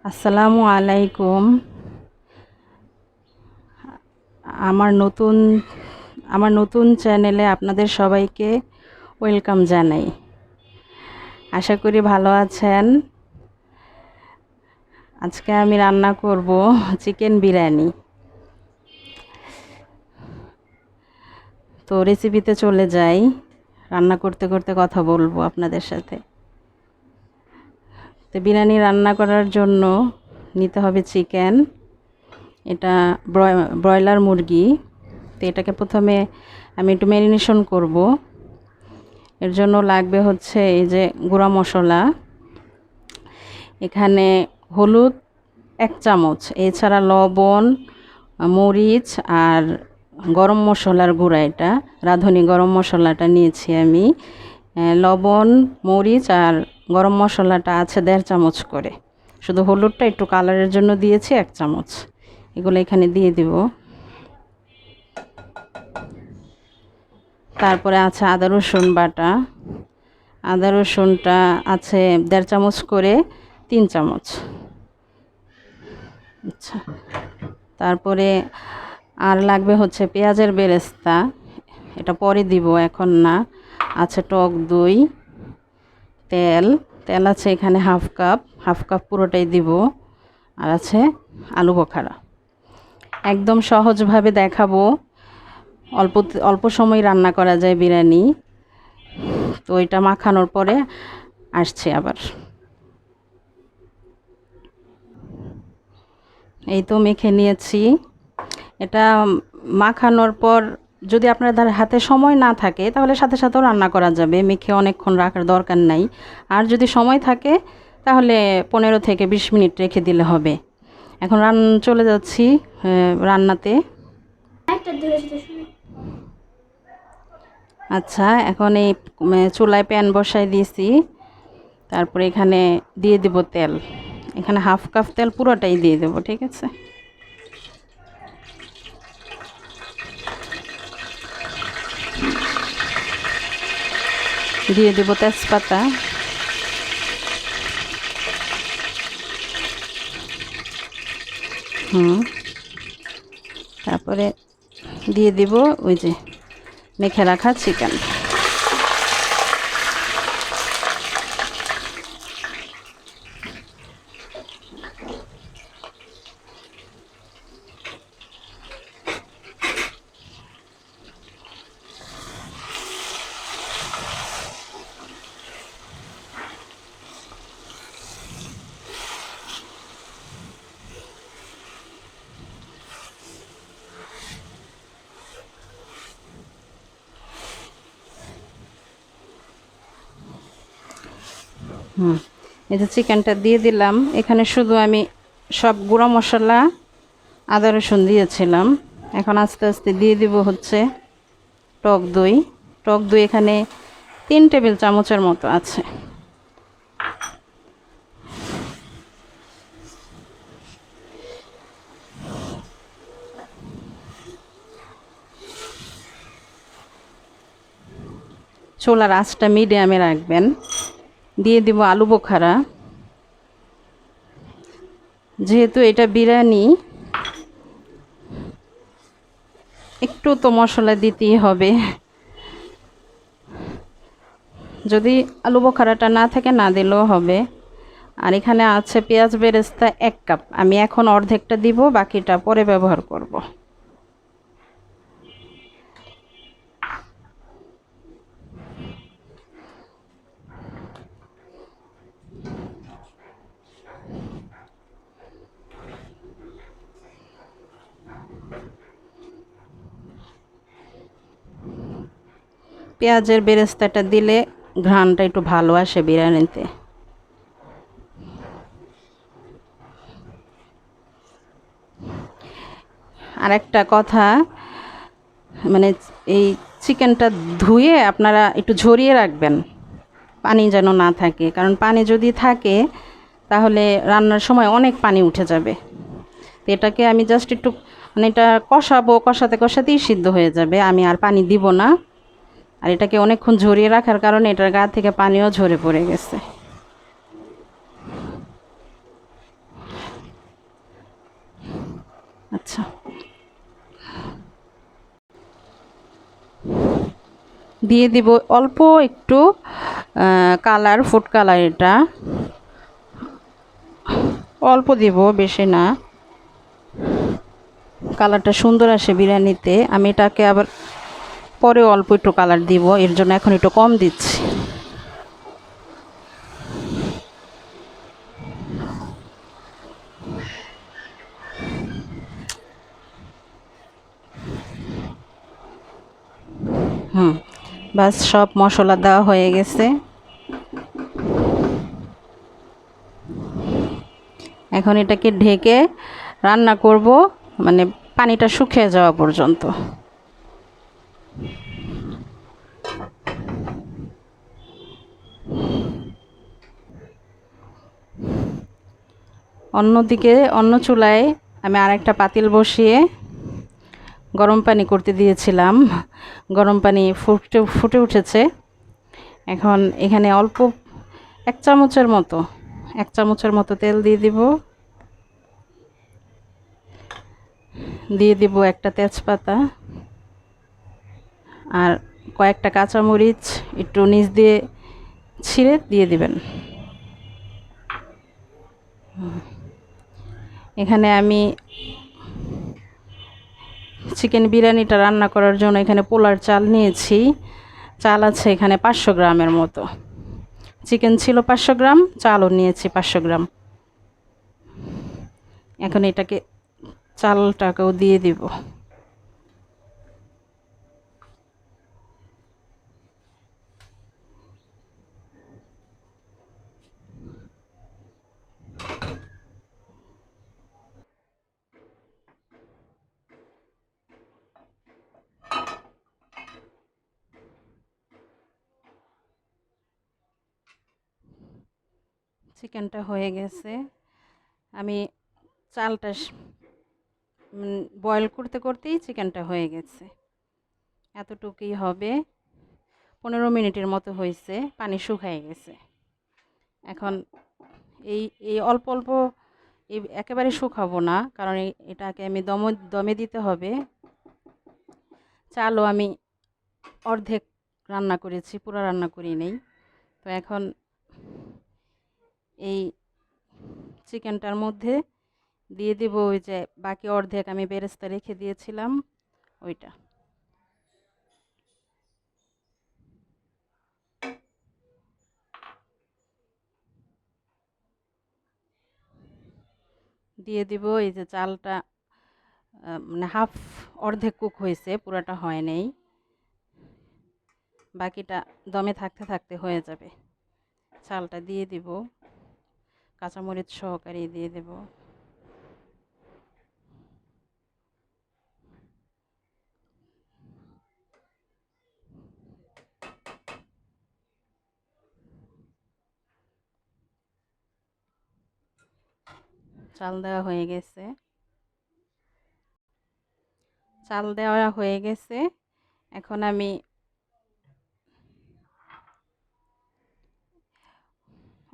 আসসালামু আলাইকুম। আমার নতুন আমার নতুন চ্যানেলে আপনাদের সবাইকে ওয়েলকাম জানাই। আশা করি ভালো আছেন। আজকে আমি রান্না করব চিকেন বিরিয়ানি। তো রেসিপিতে চলে যাই। রান্না করতে করতে কথা বলবো আপনাদের সাথে। তো বিরিয়ানি রান্না করার জন্য নিতে হবে চিকেন। এটা ব্রয়লার মুরগি। তো এটাকে প্রথমে আমি একটু ম্যারিনেশন করব। এর জন্য লাগবে হচ্ছে এই যে গুঁড়া মশলা, এখানে হলুদ 1 চামচ, এছাড়া লবণ, মরিচ আর গরম মশলার গুঁড়া, এটা রাঁধুনি গরম মশলাটা নিয়েছি আমি। লবণ, মরিচ আর গরম মশলাটা আছে 1.5 চামচ করে। শুধু হলুদটা একটু কালারের জন্য দিয়েছি 1 চামচ। এগুলো এখানে দিয়ে দিব। তারপরে আছে আদা রসুন বাটা। আদা রসুনটা আছে 1.5 চামচ করে 3 চামচ। আচ্ছা, তারপরে আর লাগবে হচ্ছে পেঁয়াজের বেরেস্তা। এটা পরে দিব, এখন না। আছে টক দই, তেল তেল আছে এখানে হাফ কাপ পুরোটাই দিব। আর আছে আলু বোখারা। একদম সহজভাবে দেখাবো। অল্প অল্প সময় রান্না করা যায় বিরিয়ানি। তো এটা মাখানোর পরে আসছে আবার। এই তো মেখে নিয়েছি। এটা মাখানোর পর যদি আপনার হাতে সময় না থাকে তাহলে সাথে সাথেও রান্না করা যাবে, মেখে অনেকক্ষণ রাখার দরকার নাই। আর যদি সময় থাকে তাহলে 15 থেকে 20 মিনিট রেখে দিলে হবে। এখন চলে যাচ্ছি রান্নাতে। আচ্ছা, এখন এই চুলায় প্যান বসাই দিয়েছি। তারপরে এখানে দিয়ে দেব তেল। এখানে হাফ কাপ তেল পুরোটাই দিয়ে দেবো, ঠিক আছে। দিয়ে দেব তেজপাতা, তারপরে দিয়ে দিব ওই যে মেখে রাখা চিকেন। এই যে চিকেনটা দিয়ে দিলাম। এখানে শুধু আমি সব গুঁড়ো মশলা, আদা রসুন দিয়েছিলাম। এখন আস্তে আস্তে দিয়ে দিব হচ্ছে টক দই। টক দই এখানে 3 টেবিল চামচের মতো আছে। চুলার আঁচটা মিডিয়ামে রাখবেন। দিয়ে দিব আলু বোখারা। যেহেতু এটা বিরিয়ানি, একটু তো মশলা দিতেই হবে। যদি আলু বোখারাটা না থাকে না দিলেও হবে। আর এখানে আছে পেঁয়াজ বেরেস্তা 1 কাপ। আমি এখন অর্ধেকটা দিব, বাকিটা পরে ব্যবহার করব। পেঁয়াজের বেরেস্তাটা দিলে ঘ্রাণটা একটু ভালো আসে বিরিয়ানিতে। আর একটা কথা, মানে এই চিকেনটা ধুয়ে আপনারা একটু ঝরিয়ে রাখবেন, পানি যেন না থাকে। কারণ পানি যদি থাকে তাহলে রান্নার সময় অনেক পানি উঠে যাবে। তো এটাকে আমি জাস্ট একটু এটা কষাবো, কষাতে কষাতেই সিদ্ধ হয়ে যাবে। আমি আর পানি দিব না। আর এটাকে অনেকক্ষণ ঝরিয়ে রাখার কারণে এটার গা থেকে পানিও ঝরে পড়ে গেছে। আচ্ছা, দিয়ে দিব অল্প একটু কালার, ফুড কালার, এটা অল্প দিব, বেশি না। কালারটা সুন্দর আসে বিরিয়ানিতে। আমি এটাকে আবার পরে অল্প একটু কালার দিব, এর জন্য এখন একটু কম দিচ্ছি। বাস সব মশলা দেওয়া হয়ে গেছে। এখন এটাকে ঢেকে রান্না করব, মানে পানিটা শুকিয়ে যাওয়া পর্যন্ত। অন্যদিকে অন্য চুলায় আমি আরেকটা পাতিল বসিয়ে গরম পানি করতে দিয়েছিলাম। গরম পানি ফুটে উঠেছে। এখন এখানে অল্প এক চামচের মতো তেল দিয়ে দিব। দিয়ে দিব একটা তেজপাতা আর কয়েকটা কাঁচামরিচ একটু নিচ দিয়ে ছিঁড়ে দিয়ে দিবেন। এখানে আমি চিকেন বিরিয়ানিটা রান্না করার জন্য এখানে পোলার চাল নিয়েছি। চাল আছে এখানে 500 গ্রামের মতো। চিকেন ছিল 500 গ্রাম, চালও নিয়েছি 500 গ্রাম। এখন এটাকে চালটাকেও দিয়ে দিব। চিকেনটা হয়ে গেছে। আমি চালটা বয়েল করতে করতেই চিকেনটা হয়ে গেছে। এতটুকুই হবে। 15 মিনিটের মতো হয়েছে, পানি শুকিয়ে গেছে। এখন এই এই অল্প অল্প, একেবারে শুকাবো না, কারণ এটাকে আমি দমে দিতে হবে। চালও আমি অর্ধেক রান্না করেছি, পুরো রান্না করি নেই। তো এখন এই চিকেনটার মধ্যে দিয়ে দিব ওই যে বাকি অর্ধেক আমি বেরেস্তা রেখে দিয়েছিলাম, ওইটা দিয়ে দিব। এই যে চালটা মানে অর্ধেক কুক হয়েছে, পুরাটা হয় নাই। বাকিটা দমে থাকতে থাকতে হয়ে যাবে। চালটা দিয়ে দিব, কাঁচামরিচ সহকারে দিয়ে দেব। চাল দেওয়া হয়ে গেছে। চাল দেওয়া হয়ে গেছে। এখন আমি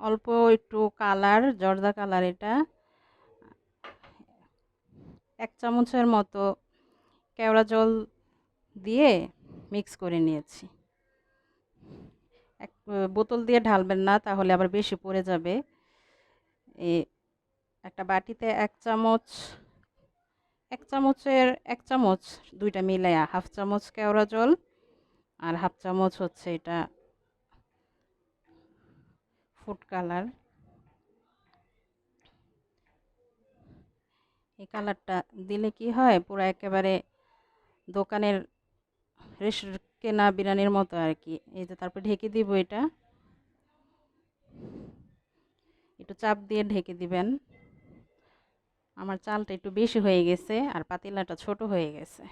অল্প একটু কালার, জর্দা কালার, এটা 1 চামচের মতো কেওড়া জল দিয়ে মিক্স করে নিয়েছি। বোতল দিয়ে ঢালবেন না, তাহলে আবার বেশি পড়ে যাবে। একটা বাটিতে 1 চামচ, দুইটা মিলাইয়া 1/2 চামচ কেওড়া জল আর 1/2 চামচ হচ্ছে এটা ফুড কালার। এই কালারটা দিলে কি হয়, পুরো একেবারে দোকানের কেনা বিরিয়ানির মতো আর কি। এই যে তারপর ঢেকে দিব, এটা একটু চাপ দিয়ে ঢেকে দিবেন। আমার চালটা একটু বেশি হয়ে গেছে আর পাতিলাটা ছোট হয়ে গেছে।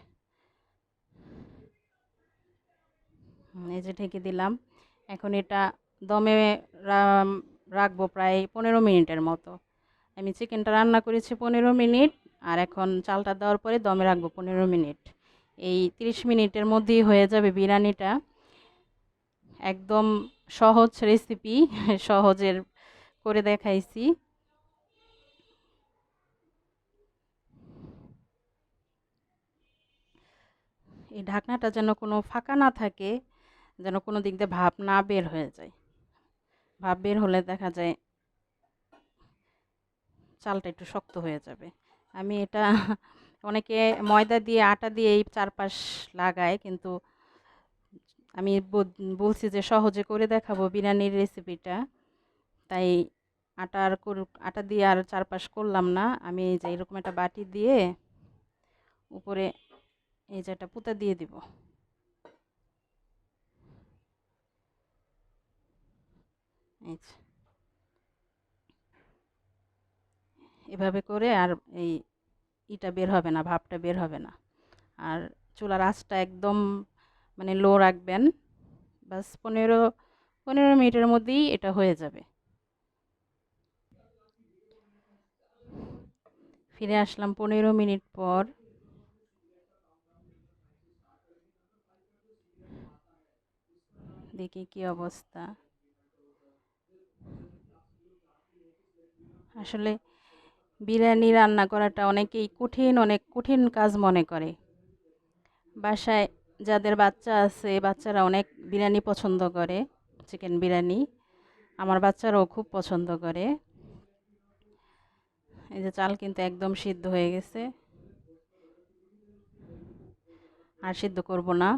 এই যে ঢেকে দিলাম। এখন এটা দমে রাখবো প্রায় 15 মিনিটের মতো। আমি চিকেনটা রান্না করেছি 15 মিনিট, আর এখন চালটা দেওয়ার পরে দমে রাখবো 15 মিনিট। এই 30 মিনিটের মধ্যেই হয়ে যাবে বিরিয়ানিটা। একদম সহজ রেসিপি, সহজের করে দেখাইছি। এই ঢাকনাটা যেন কোনো ফাঁকা না থাকে, যেন কোনো দিক দিয়ে ভাপ না বের হয়ে যায়। ভাপ বের হলে দেখা যায় চালটা একটু শক্ত হয়ে যাবে। আমি এটা অনেকে ময়দা দিয়ে আটা দিয়ে এই চারপাশ লাগায়, কিন্তু আমি বলছি যে সহজে করে দেখাবো বিরিয়ানির রেসিপিটা, তাই আটা দিয়ে আর চারপাশ করলাম না। আমি এই যে এরকম একটা বাটি দিয়ে উপরে এই যে একটা পুঁতা দিয়ে দিব। এই যে এভাবে করে, আর এই বের হবে না, ভাপটা বের হবে না। আর চুলার আঁচটা একদম মানে লো রাখবেন। বাস 15 মিনিটের মধ্যেই এটা হয়ে যাবে। ফিরে আসলাম 15 মিনিট পর। দেখি কি অবস্থা। আসলে বিরিয়ানি রান্না করাটা অনেক কঠিন কাজ মনে করে। বাসায় যাদের বাচ্চা আছে, বাচ্চারা অনেক বিরিয়ানি পছন্দ করে, চিকেন বিরিয়ানি। আমার বাচ্চারাও খুব পছন্দ করে। এই যে চাল কিন্তু একদম সিদ্ধ হয়ে গেছে, আর সিদ্ধ করব না,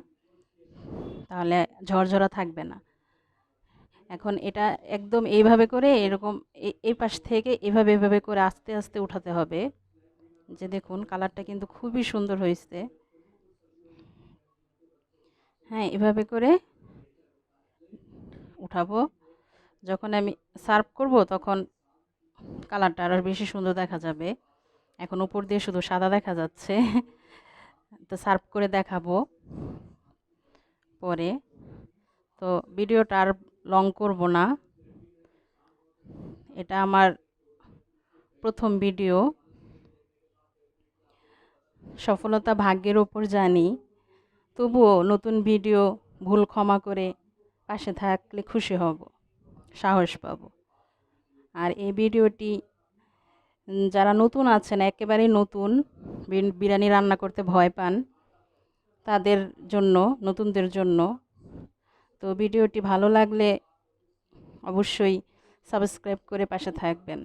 তাহলে ঝরঝরা থাকবে না। এখন এটা একদম এইভাবে করে এরকম এই পাশ থেকে এভাবে করে আস্তে আস্তে উঠাতে হবে। যে দেখুন কালারটা কিন্তু খুবই সুন্দর হয়েছে। হ্যাঁ, এভাবে করে উঠাবো। যখন আমি সার্ভ করব তখন কালারটা আরও বেশি সুন্দর দেখা যাবে। এখন উপর দিয়ে শুধু সাদা দেখা যাচ্ছে। তো সার্ভ করে দেখাবো পরে। তো ভিডিওটা আর লং করব না। এটা আমার প্রথম ভিডিও। সফলতা ভাগ্যের ওপর জানি, তবুও নতুন ভিডিও ভুল ক্ষমা করে পাশে থাকলে খুশি হব, সাহস পাবো। আর এই ভিডিওটি যারা নতুন আছেন, একেবারেই নতুন, বিরিয়ানি রান্না করতে ভয় পান, তাদের জন্য, নতুনদের জন্য। তো ভিডিওটি ভালো লাগলে অবশ্যই সাবস্ক্রাইব করে পাশে থাকবেন।